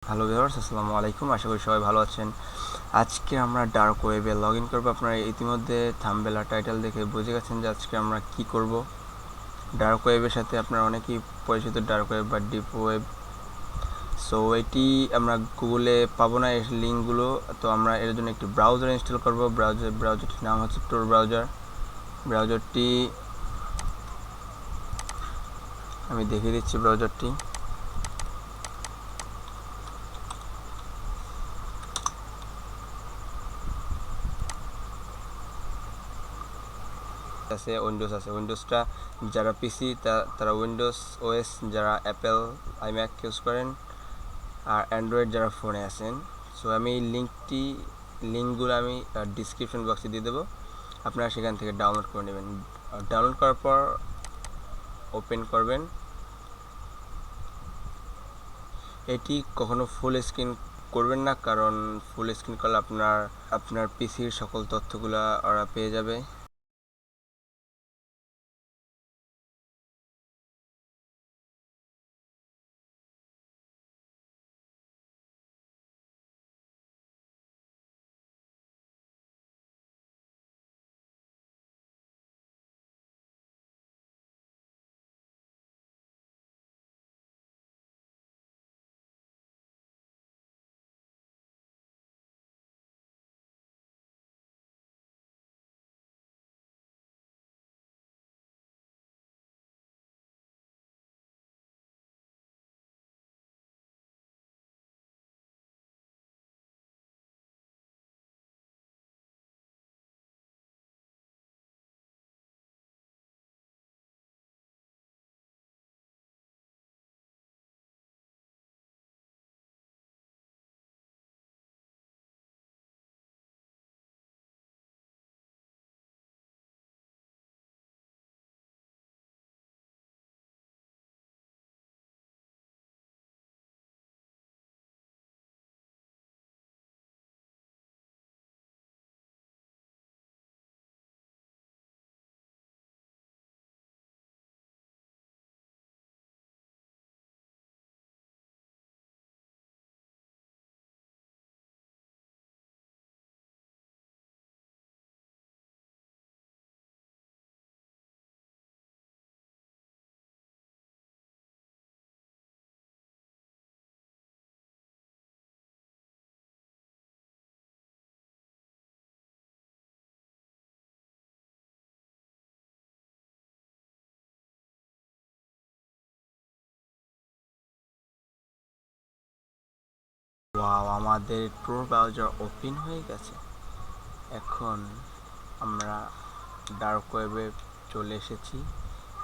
Hello viewers, আসসালামু আলাইকুম। আশা করি সবাই ভালো আছেন। আজকে আমরা ডার্ক ওয়েবে লগ ইন করবো। আপনারা ইতিমধ্যে থাম্বনেল আর টাইটেল দেখে বুঝে গেছেন যে আজকে আমরা কি করব। ডার্ক ওয়েবের সাথে আপনারা অনেকেই পরিচিত, ডার্ক ওয়েব বা ডিপ ওয়েব। সো এটি আমরা গুগলে পাবো না এই লিঙ্কগুলো, তো আমরা এর জন্য একটি ব্রাউজার ইনস্টল করব। ব্রাউজারটির নাম হচ্ছে টোর ব্রাউজার। ব্রাউজারটি আমি দেখিয়ে দিচ্ছি। ব্রাউজারটি আছে, উইন্ডোজ আছে। উইন্ডোজটা যারা পিসি তারা উইন্ডোজ ওএস, যারা অ্যাপেল আইম্যাক ইউজ করেন, আর অ্যান্ড্রয়েড যারা ফোনে আছেন। সো আমি লিঙ্কগুলো আমি ডিসক্রিপশন বক্সে দিয়ে দেবো, আপনারা সেখান থেকে ডাউনলোড করে নেবেন। ডাউনলোড করার পর ওপেন করবেন। এটি কখনো ফুল স্ক্রিন করবেন না, কারণ ফুল স্ক্রিন করলে আপনার পিসির সকল তথ্যগুলো ওরা পেয়ে যাবে। ওয়াও, আমাদের টোর ব্রাউজার ওপেন হয়ে গেছে। এখন আমরা ডার্ক ওয়েবে চলে এসেছি।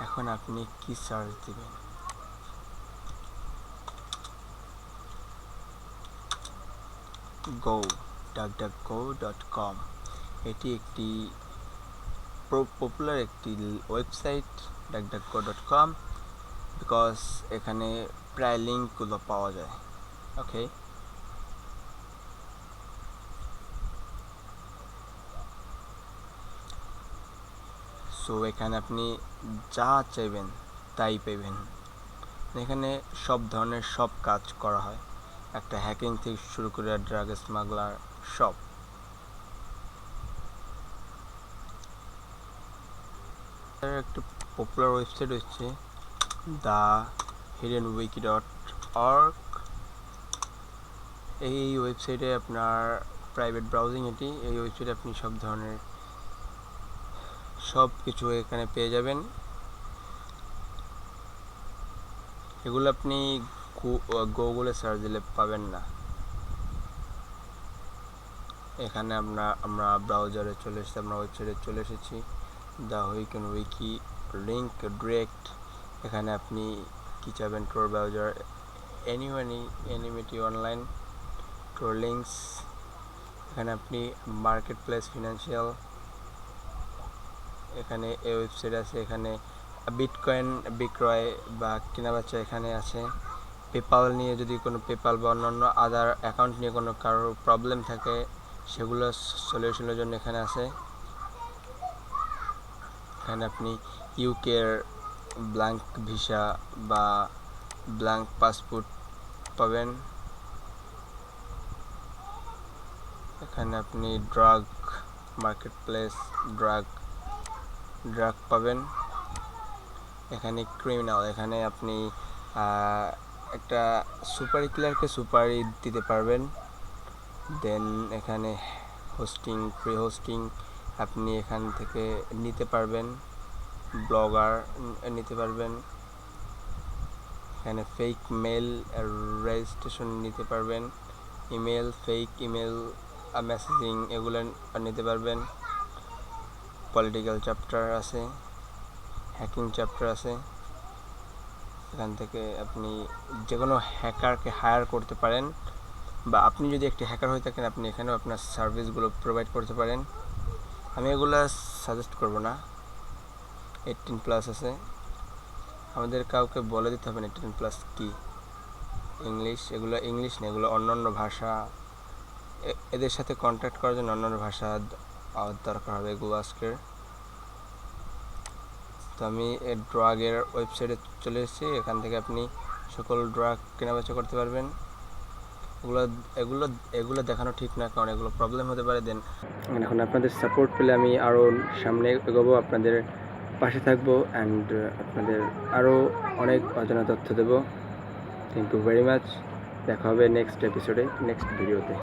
এখন আপনি কি সার্চ দিবেন? গো duckduckgo.com। এটি একটি পপুলার একটি ওয়েবসাইট, duckduckgo.com, বিকজ এখানে প্রায় লিঙ্কগুলো পাওয়া যায়। ওকে, সো এখানে আপনি যা চাইবেন তাই পাবেন। এখানে সব ধরনের সব কাজ করা হয়, একটা হ্যাকিং থেকে শুরু করে ড্রাগ স্মাগলার সব। একটা পপুলার ওয়েবসাইট হচ্ছে দ্য হিডেন wiki.org। এই ওয়েবসাইটে আপনার প্রাইভেট ব্রাউজিং, এই ওয়েবসাইটে আপনি সব ধরনের সব কিছু এখানে পেয়ে যাবেন। এগুলো আপনি গুগলে সার্চ দিলে পাবেন না। এখানে আমরা ব্রাউজারে চলে এসেছি, আমরা ওয়েবসাইটে চলে এসেছি। The wiki link direct. এখানে আপনি কি চাবেন? Tor browser anonymity online tor links. এখানে আপনি মার্কেট প্লেস ফিনান্সিয়াল, এখানে এই ওয়েবসাইট আছে। এখানে বিটকয়েন বিক্রয় বা কেনাবেচা এখানে আছে। পেপাল নিয়ে যদি কোনো পেপাল বা অন্যান্য আদার অ্যাকাউন্ট নিয়ে কোনো কারোর প্রবলেম থাকে, সেগুলো সলিউশনের জন্য এখানে আছে। এখানে আপনি ইউকের ব্ল্যাঙ্ক ভিসা বা ব্ল্যাঙ্ক পাসপোর্ট পাবেন। এখানে আপনি ড্রাগ মার্কেট প্লেস ড্রাগ পাবেন। এখানে ক্রিমিনাল, এখানে আপনি একটা সুপারি কিলারকে সুপারি দিতে পারবেন। দেন এখানে হোস্টিং, ফ্রি হোস্টিং আপনি এখান থেকে নিতে পারবেন, ব্লগার নিতে পারবেন। এখানে ফেক মেল রেজিস্ট্রেশন নিতে পারবেন, ইমেল ফেক ইমেল মেসেজিং এগুলো নিতে পারবেন। পলিটিক্যাল চ্যাপ্টার আছে, হ্যাকিং চ্যাপ্টার আছে। এখান থেকে আপনি যে কোনো হ্যাকারকে হায়ার করতে পারেন, বা আপনি যদি একটি হ্যাকার হয়ে থাকেন আপনি এখানেও আপনার সার্ভিসগুলো প্রোভাইড করতে পারেন। আমি এগুলো সাজেস্ট করব না। 18+ আছে, আমাদের কাউকে বলে দিতে হবে না 18+ কি। ইংলিশ, এগুলো ইংলিশ না, এগুলো অন্যান্য ভাষা। এদের সাথে কন্ট্যাক্ট করার জন্য অন্যান্য ভাষা দরকার হবে এগুলো আজকের। তো আমি ড্রাগের ওয়েবসাইটে চলে এসেছি, এখান থেকে আপনি সকল ড্রাগ কেনাবেচা করতে পারবেন। এগুলো দেখানো ঠিক না, কারণ এগুলো প্রবলেম হতে পারে। দেন এখন আপনাদের সাপোর্ট পেলে আমি আরও সামনে এগোবো, আপনাদের পাশে থাকবো অ্যান্ড আপনাদের আরও অনেক অজানা তথ্য দেবো। Thank you very much. দেখা হবে নেক্সট এপিসোডে, নেক্সট ভিডিওতে।